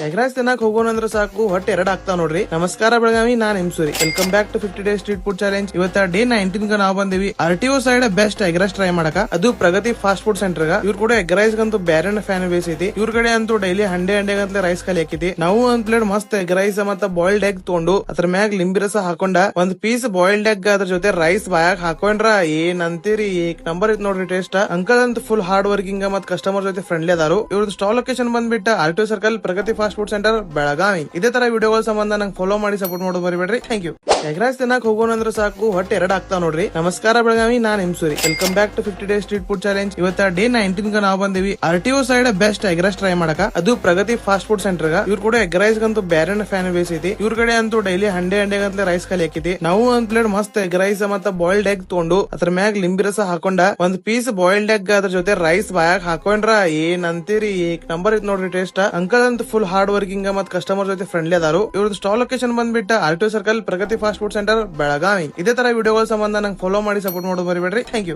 Egg rice ತಿನ್ನಕ್ ಹೋಗೋಣ ಅಂದ್ರೆ ಸಾಕು ಹೊಟ್ಟೆ ಎರಡ್ ಆಗ್ತಾವ ನೋಡ್ರಿ. ನಮಸ್ಕಾರ ಬೆಳಗಾವಿ, ನಾನ್ Himsuri. Welcome back to 50 days street food challenge. ಇವತ್ತ ಡೇ 19 ನಾವ್ ಬಂದಿವಿ RTO side best egg rice try ಮಾಡಕ. ಅದು ಪ್ರಗತಿ ಫಾಸ್ಟ್ ಫುಡ್ ಸೆಂಟರ್ ಗ. ಇವ್ರ ಕೂಡ ಎಗ್ ರೈಸ್ ಗಂತೂ ಬೇರೆ ಫ್ಯಾನ್ ಬೇಸ್ ಐತಿ. ಇವ್ರ ಕಡೆ ಅಂತೂ ಡೈಲಿ ಹಂಡೆ ಗಂತಲೆ ರೈಸ್ ಖಾಲಿ ಹಾಕಿತಿ. ನಾವು ಒಂದ್ ಪ್ಲೇಟ್ ಮಸ್ತ್ ಎಗ್ ರೈಸ್ ಮತ್ತ ಬಾಯ್ಲ್ಡ್ ಎಗ್ ತಗೊಂಡು ಅದ್ರ ಮ್ಯಾಗ ಲಿಂಬಿ ರಸ ಹಾಕೊಂಡ ಒಂದ್ ಪೀಸ್ ಬಾಯ್ಲ್ಡ್ ಎಗ್ ಅದ್ರ ಜೊತೆ ರೈಸ್ ಬಾಯಾಗ ಹಾಕೊಂಡ್ರ ಏನ್ ಅಂತೀರಿ, ಏಕ್ ನಂಬರ್ ಇತ್ ನೋಡ್ರಿ ಟೇಸ್ಟ್. ಅಂಕಲ್ ಅಂತೂ ಫುಲ್ ಹಾರ್ಡ್ ವರ್ಕಿಂಗ್ ಮತ್ ಕಸ್ಟಮರ್ ಜೊತೆ ಫ್ರೆಂಡ್ಲಿ ಅದಾರು. ಇವ್ರದ್ದು ಸ್ಟಾಲ್ ಲೊಕೇಶನ್ ಬಂದ್ಬಿಟ್ಟು RTO circle Pragati fast food centre Belagavi. ಇದೇ ತರ ವಿಡಿಯೋಗಳ ಸಂಬಂಧ ನಂಗೆ ಫಾಲೋ ಮಾಡಿ ಸಪೋರ್ಟ್ ಮಾಡೋದು ಮರಿಬೇಡ್ರಿ. Thank you. ಎಗ್ ರೈಸ್ ತಿನ್ನಕ್ ಹೋಗೋಣ ಅಂದ್ರೆ ಸಾಕು ಹೊಟ್ಟೆ ಎರಡ್ ಆಗ್ತಾವ ನೋಡ್ರಿ. ನಮಸ್ಕಾರ ಬೆಳಗಾವಿ, ನಾನ್ Himsuri. Welcome back to 50 days street food challenge. ಇವತ್ತ ಡೇ 19 ನಾವ್ ಬಂದಿವಿ RTO side best egg rice try ಮಾಡಕ. ಅದು ಪ್ರಗತಿ ಫಾಸ್ಟ್ ಫುಡ್ ಸೆಂಟರ್ ಗ. ಇವ್ರ ಕೂಡ ಎಗ್ ರೈಸ್ ಗಂತೂ ಬೇರೆ ಫ್ಯಾನ್ ಬೇಸ್ ಐತಿ. ಇವ್ರ ಕಡೆ ಅಂತೂ ಡೈಲಿ ಹಂಡೆ ಗಂತಲೆ ರೈಸ್ ಖಾಲಿ ಹಾಕಿತಿ. ನಾವು ಒಂದ್ ಪ್ಲೇಟ್ ಮಸ್ತ್ ಎಗ್ ರೈಸ್ ಮತ್ತ ಬಾಯ್ಲ್ಡ್ ಎಗ್ ತಗೊಂಡು ಅದ್ರ ಮ್ಯಾಗ ಲಿಂಬಿ ರಸ ಹಾಕೊಂಡ ಒಂದ್ ಪೀಸ್ ಬಾಯ್ಲ್ಡ್ ಎಗ್ ಅದ್ರ ಜೊತೆ ರೈಸ್ ಬಾಯಾಗ ಹಾಕೊಂಡ್ರ ಏನ್ ಅಂತೀರಿ, ಏಕ್ ನಂಬರ್ ಇತ್ ನೋಡ್ರಿ ಟೇಸ್ಟ್. ಅಂಕಲ್ ಅಂತೂ ಫುಲ್ ಹಾರ್ಡ್ ವರ್ಕಿಂಗ್ ಮತ್ ಕಸ್ಟಮರ್ ಜೊತೆ ಫ್ರೆಂಡ್ಲಿ ಅದಾರು. ಇವ್ರದ್ದು ಸ್ಟಾಲ್ ಲೊಕೇಶನ್ ಬಂದ್ಬಿಟ್ಟು RTO circle Pragati fast food centre Belagavi. ಇದೇ ತರ ವಿಡಿಯೋಗಳ ಸಂಬಂಧ ನಂಗೆ ಫಾಲೋ ಮಾಡಿ ಸಪೋರ್ಟ್ ಮಾಡೋದು ಮರಿಬೇಡ್ರಿ. Thank you.